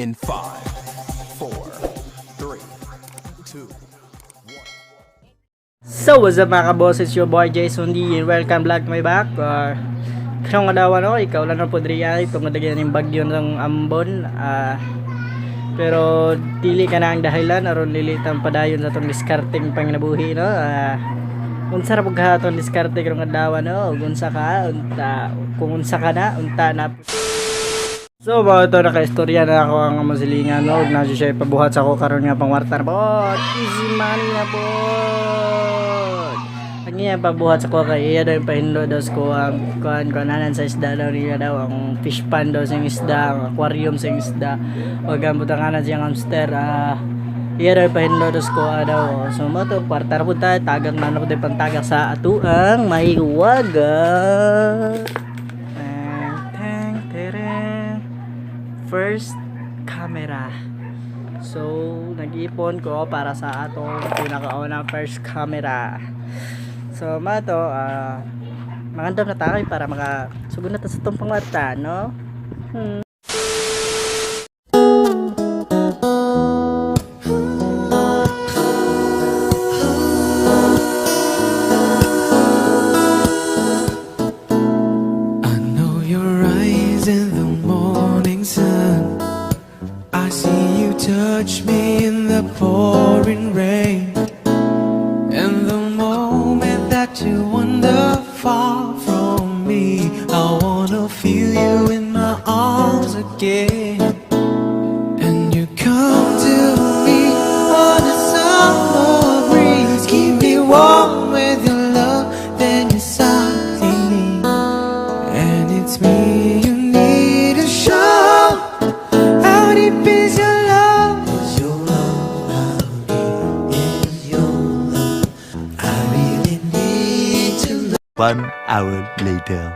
In 5, 4, 3, 2. So what's up mga kaboss, it's your boy Jason D and welcome back to my back. Karong adawan no, ikaw lang na po diriya itong nadagyan yung bagyo ng Ambon. Pero dili ka na ang dahilan aron lilitan padayon sa itong discarding panginabuhi no. Unsa ra pug atong diskarte karong adawan no, unsa ka unta kung unsa ka na unta na. So mga ito naka-istorya na ako ang masilingan no, ug na siya pabuhat sa ako karon nga pangwartar bot. Easy money na bot. Ang iya pabuhat sa ko kay iya daw yung pahindo daw ko ang kuananan sa isda daw niya daw ang fish pond daw sa isda, ang aquarium sa isda. O gamot ang kanan siyang hamster. Iya daw yung pahindo daw ko daw. So mo to kwartar po tayo tagak na po tayo pantagak sa atuang mahiwaga. First camera. So nag-ipon ko para sa atong pinakaunang first camera. So mato magandang natay para makasugod na ta sa itong pangwata no. I know your eyes in the morning sun. I see you touch me in the pouring rain. And the moment that you wander far from me, I wanna feel you in my arms again. And you come to me on a summer breeze, keep me warm with your love, then you silently me. And it's me you need to show. How deep is your love? Is your love? How deep is your love? I really need to know. 1 hour later.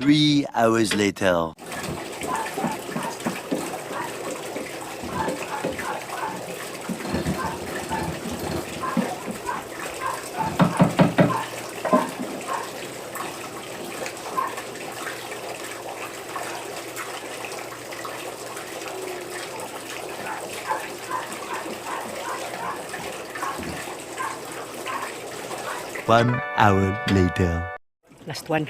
Three hours later. One hour later. Last one.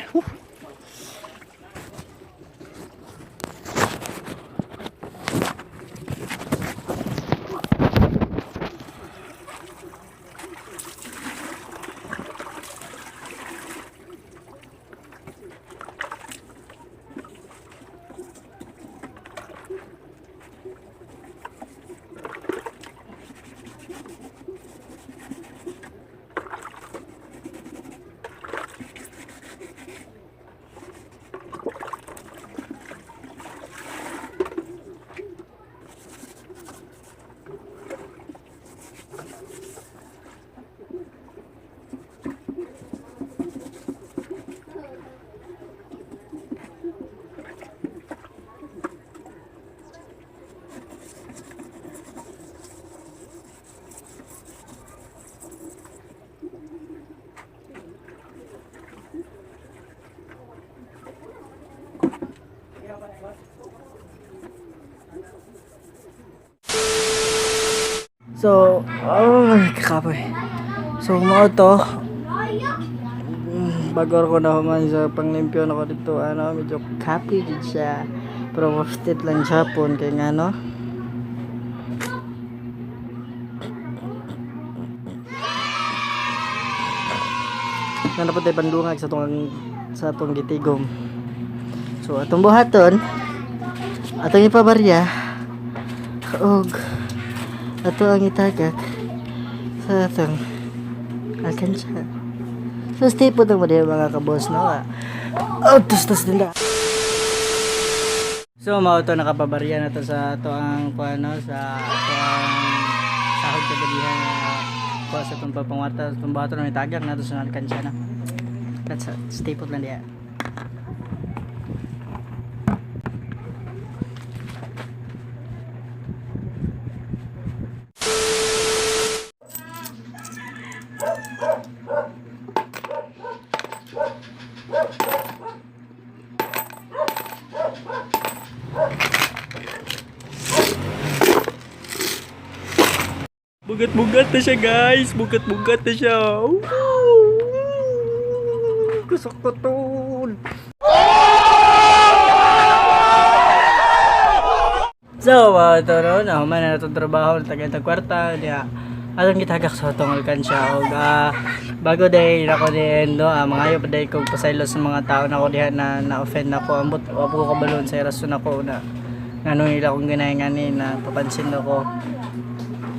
So, kakapoy. So, mga to. Bago ako na human sa panglimpyo na ko dito, medyo copy din siya. Pero worth it lang siya po. Kaya nga, no? nanapod tayo pandungag sa atong gitigom. So atong buhaton, atong ipabarya og ato ang itagak sa atong alkansya. So stay po lang mo din mga kaboss, no? Tus din na. So mao to nakapabarya na to sa ato ang paano sa ato ang sahod kagadihan na sa itong papangwarta, itong bato na itagak na to sa alkansya na. That's it. Stay put lang diya. Bugat-bugat na siya, guys. Bugat-bugat na siya. Gusto ko to. So, ito no, nahuman na itong trabaho, tagay-tag kwarta, diya. Atong gitagak sa itong alkansya. Og, bago day ako din, no, mga ayaw pa day kong pasaylo sa mga tao na ako diha na na-offend ako. Ambot, wapo ko kabalon sa rason ako na nganong nila akong ginahinganin na papansin ako.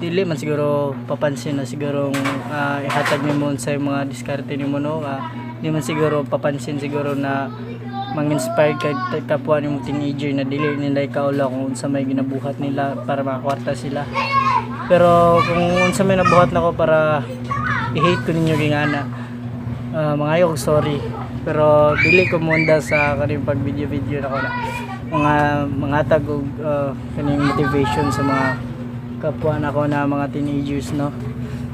Dili man siguro papansin na siguro ihatag nimo sa mga diskarte nimo, no. Di man siguro papansin siguro na mang-inspire kay kapwa nimo teenager na dili nila ikaula kung unsa may ginabuhat nila para makakwarta sila. Pero kung unsa may nabuhat nako para i-hate ko ninyo gingana, mga ayok sorry. Pero dili ko munda sa kaning pag video nako na mga tag og kaning motivation sa mga kapwa na ko na mga teenagers, no.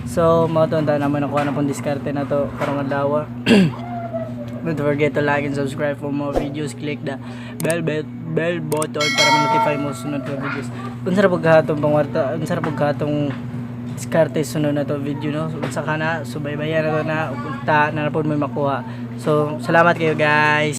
So mautonta naman ako na pong diskarte na to para madawa. Don't forget to like and subscribe for more videos. Click the bell button para ma-notify mo sunod na videos. Unsa ra paghatong pangwarta, unsa ra paghatong diskarte sunod na to video, no. Unsa kana subaybayan na to na punta na pud may makuha. So salamat kayo, guys.